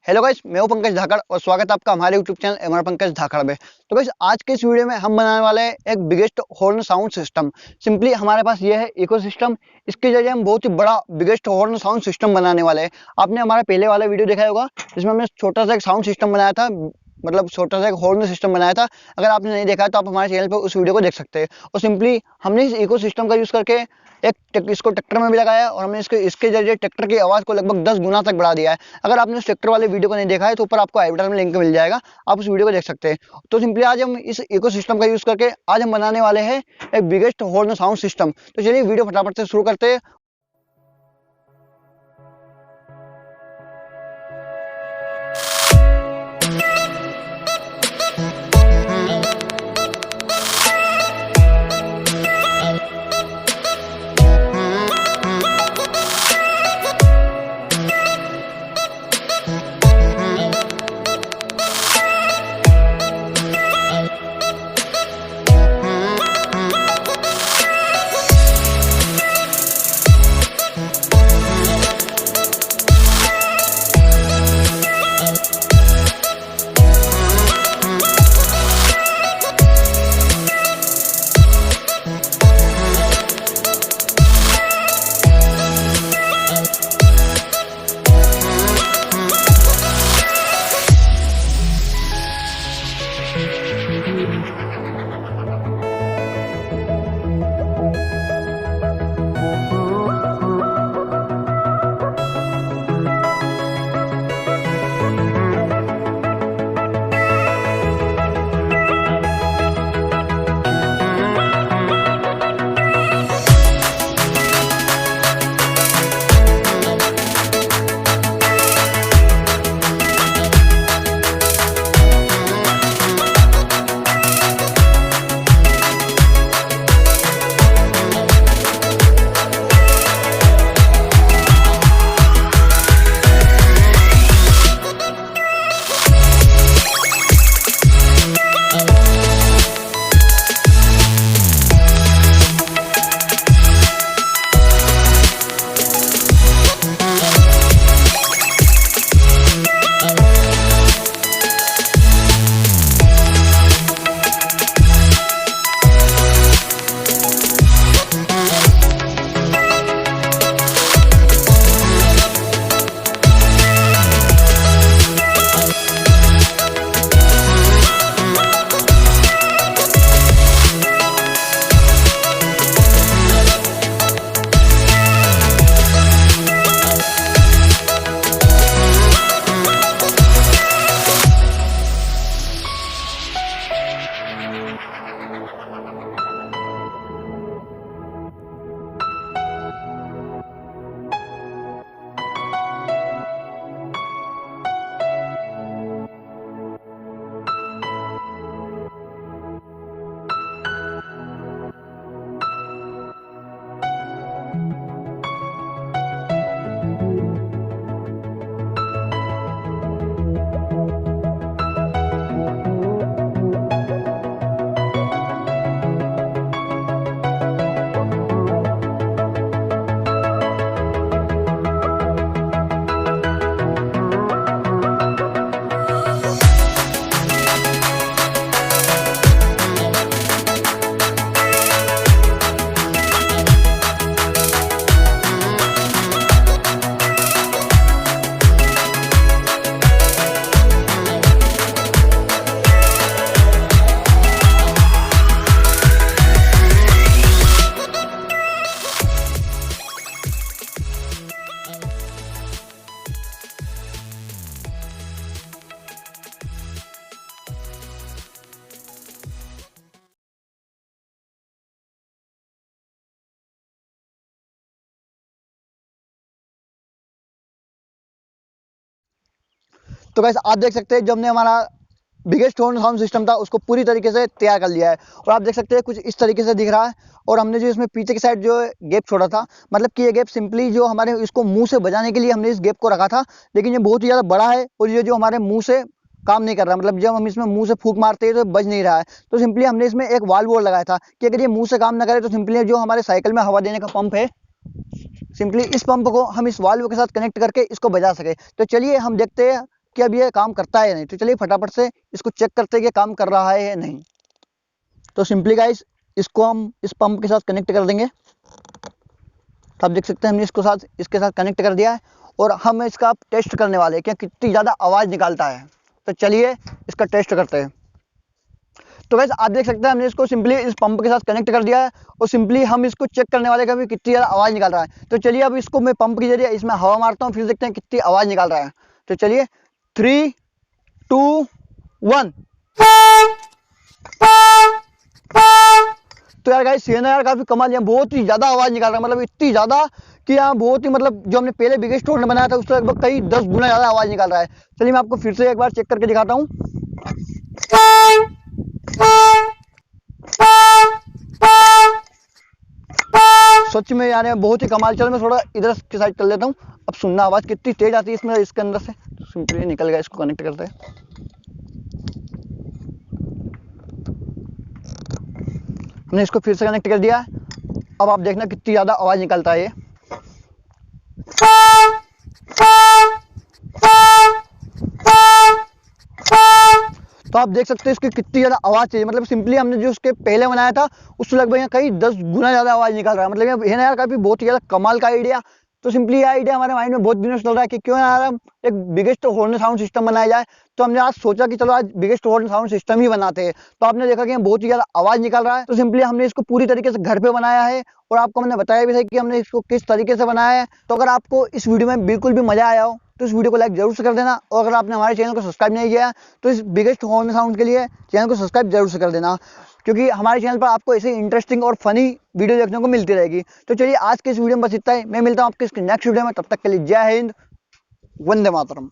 Hello guys, मैं हूं पंकज धाकड़ और स्वागत है आपका हमारे यूट्यूब चैनल एमआर पंकज धाकड़ में। तो गाइस, आज के इस वीडियो में हम बनाने वाले हैं एक biggest horn sound system. Simply हमारे पास ये है इकोसिस्टम। इसके जरिए हम बहुत ही बड़ा बिगेस्ट हॉर्न साउंड सिस्टम बनाने वाले हैं। आपने हमारा पहले वाला वीडियो देखा होगा जिसमें हमने छोटा सा एक साउंड सिस्टम बनाया था, मतलब छोटा सा एक हॉर्न सिस्टम बनाया था। अगर आपने नहीं देखा तो आप हमारे चैनल पर उस वीडियो को देख सकते हैं। और सिंपली हमने इस इकोसिस्टम का यूज करके इसको ट्रैक्टर में भी लगाया और हमने इसके जरिए ट्रैक्टर की आवाज़ को लगभग 10 गुना तक बढ़ा दिया है। अगर आपने उस ट्रैक्टर वाले वीडियो को नहीं देखा है तो ऊपर आपको आई बटन में लिंक मिल जाएगा, आप उस वीडियो को देख सकते हैं। तो सिंपली आज हम इस इकोसिस्टम का यूज करके आज हम बनाने वाले हैं एक बिगेस्ट हॉर्न साउंड सिस्टम। तो चलिए वीडियो फटाफट से शुरू करते हैं। तो गाइस, आप देख सकते हैं जो हमने हमारा बिगेस्ट हॉर्न साउंड सिस्टम था उसको पूरी तरीके से तैयार कर लिया है। और आप देख सकते हैं कुछ इस तरीके से दिख रहा है। और हमने जो इसमें पीछे की साइड जो गैप छोड़ा था, मतलब कि ये गैप सिंपली जो हमारे इसको मुंह से बजाने के लिए हमने इस गैप को रखा था, लेकिन ये बहुत ही ज़्यादा बड़ा है और ये जो हमारे मुंह से काम नहीं कर रहा, मतलब जब हम इसमें मुंह से फूंक मारते हैं तो बज नहीं रहा है। तो सिंपली हमने इसमें एक वाल्व और लगाया था कि अगर ये मुंह से काम ना करे तो सिंपली जो हमारे साइकिल में हवा देने का पंप है, सिंपली इस पंप को हम इस वाल्व के साथ कनेक्ट करके इसको बजा सके। तो चलिए हम देखते हैं कि अब ये काम करता है या नहीं। तो चलिए फटाफट से इसको चेक करते हैं कि काम कर रहा है या नहीं। तो सिंपली गाइस इसको हम इस पंप के साथ कनेक्ट कर देंगे। तो आप देख सकते हैं हमने इसके साथ कनेक्ट कर दिया है और हम इसका टेस्ट करने वाले हैं कि कितनी ज़्यादा आवाज़ निकालता है। तो चलिए इसका टेस्ट करते हैं। तो गाइस आप देख सकते हैं हमने इसको सिंपली इस पंप के साथ कनेक्ट कर दिया है और सिंपली हम इसको चेक करने वाले का भी कितनी ज़्यादा आवाज़ निकाल रहा है। तो चलिए अब इसको मैं पंप के जरिए इसमें हवा मारता हूँ, फिर देखते हैं कितनी आवाज़ निकाल रहा है। तो चलिए 3, 2, 1। तो यार गाइस ये ना यार काफी कमाल है, बहुत ही ज्यादा आवाज निकाल रहा है, मतलब इतनी ज्यादा कि यहाँ बहुत ही, मतलब जो हमने पहले बिगेस्ट हॉर्न बनाया था उससे लगभग कई 10 गुना ज्यादा आवाज निकाल रहा है। चलिए मैं आपको फिर से एक बार चेक करके दिखाता हूँ। सच में यार बहुत ही कमाल। चलो मैं थोड़ा इधर की साइड कर लेता हूँ। अब सुनना आवाज कितनी तेज आती है इसमें, इसके अंदर से। सिंपली निकल गया, इसको कनेक्ट करते हैं। हमने इसको फिर से कनेक्ट कर दिया। अब आप देखना कितनी ज्यादा आवाज निकलता है ये। तो आप देख सकते हैं इसकी कितनी ज्यादा आवाज चाहिए, मतलब सिंपली हमने जो उसके पहले बनाया था उससे लगभग कई 10 गुना ज्यादा आवाज निकाल रहा है। मतलब ये ना यार काफी बहुत ही ज्यादा कमाल का आइडिया। तो सिंपली ये आइडिया हमारे माइंड में बहुत दिनों से चल रहा है कि क्यों यार हम एक बिगेस्ट हॉर्न साउंड सिस्टम बनाया जाए। तो हमने आज सोचा कि चलो आज बिगेस्ट हॉर्न साउंड सिस्टम ही बनाते हैं। तो आपने देखा कि बहुत ही ज्यादा आवाज निकाल रहा है। तो सिंपली हमने इसको पूरी तरीके से घर पे बनाया है और आपको मैंने बताया भी था कि हमने इसको किस तरीके से बनाया है। तो अगर आपको इस वीडियो में बिल्कुल भी मजा आया हो तो इस वीडियो को लाइक जरूर से कर देना, और अगर आपने हमारे चैनल को सब्सक्राइब नहीं किया तो इस बिगेस्ट हॉर्न साउंड के लिए चैनल को सब्सक्राइब जरूर से कर देना, क्योंकि हमारे चैनल पर आपको ऐसे इंटरेस्टिंग और फनी वीडियो देखने को मिलती रहेगी। तो चलिए आज के इस वीडियो में बस इतना ही। मैं मिलता हूँ आपके इसके नेक्स्ट वीडियो में, तब तक के लिए जय हिंद, वंदे मातरम।